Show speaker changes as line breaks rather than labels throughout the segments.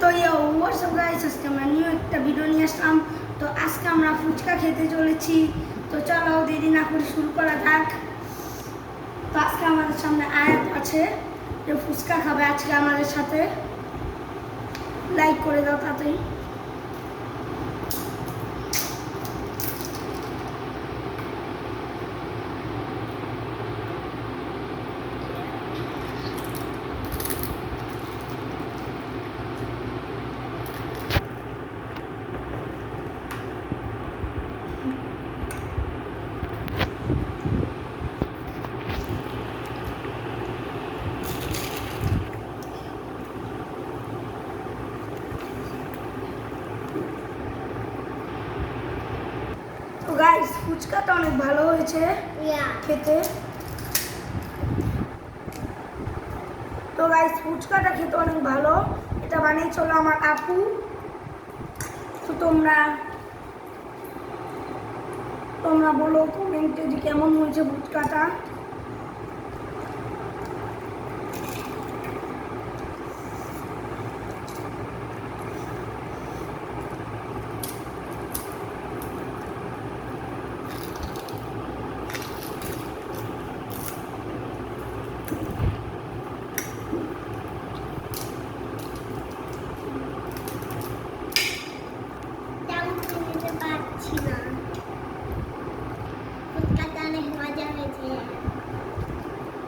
তো WhatsApp guys, আজকে আমরা নিউ একটা ভিডিও নিয়ে আসলাম। তো আজকে আমরা ফুচকা খেতে চলেছি। তো চলো দেরি না করে শুরু করা যাক। তো আজকে আমাদের সামনে আয়াত আছে, যে ফুচকা খাবে আজকে আমাদের সাথে। লাইক করে দাও তাড়াতাড়ি। তো গাইস, ফুচকাটা অনেক ভালো হয়েছে খেতে। তো গাইস, ফুচকাটা খেতে অনেক ভালো। এটা বানিয়েছিল আমার আপু। তো তোমরা বলো কমেন্টে যে কেমন হয়েছে ফুচকাটা।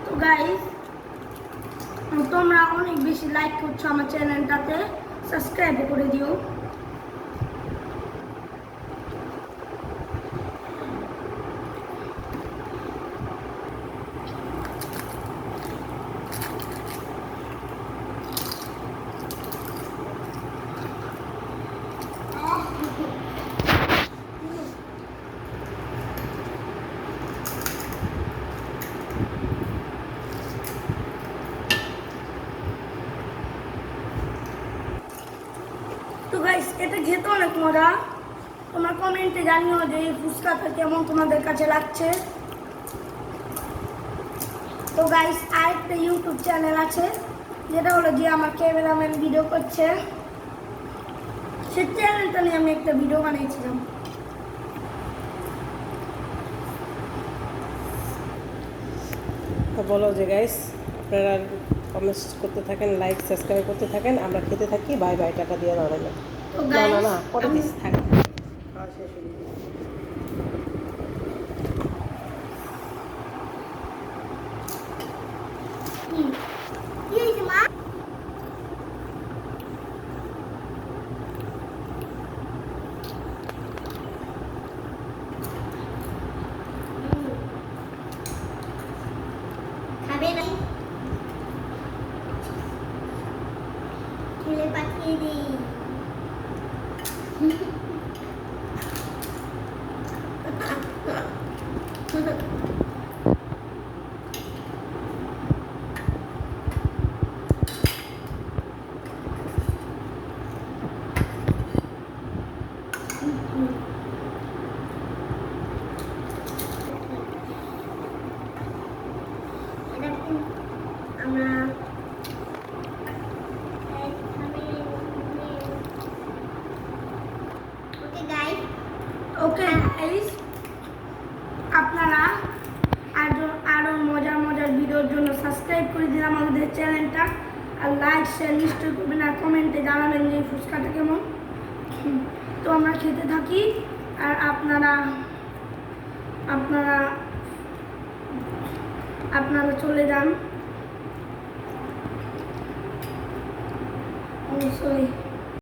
তো গাইস, তোমরা অনেক বেশি লাইক করছো আমার চ্যানেলটাতে, সাবস্ক্রাইব করে দিও। তো গাইস, এটা খেতে অনেক মজা। তোমরা কমেন্টে জানিও যে এই ফুচকাটা কেমন তোমাদের কাছে লাগছে। তো গাইস, আরেকটা ইউটিউব চ্যানেল আছে, যেটা হলো যে আমার ক্যামেরাম্যান ভিডিও করছে। সেই চ্যানেলটা নিয়ে আমি একটা ভিডিও বানিয়েছিলাম।
তো বলো যে গাইস, আপনারা কমেন্টস করতে থাকেন, লাইক সাবস্ক্রাইব করতে থাকেন, আমরা খেতে থাকি। বাই বাই, টাকা দিয়ে দাও না।
তো
না
গাইস,
না না, পরে দিস থাক।
খেলে পাঠিয়ে দিই। আমরা
ওকে গাইস, আপনারা আরো মজার মজার ভিডিওর জন্য সাবস্ক্রাইব করে দিন আমাদের চ্যানেলটা। আর লাইক শেয়ার নিশ্চয়ই করবেন, আর কমেন্টে জানাবেন যে এই ফুচকাটা কেমন। তো আমরা খেতে থাকি, আর আপনারা আপনারা আপনারা চলে যান অবশ্যই।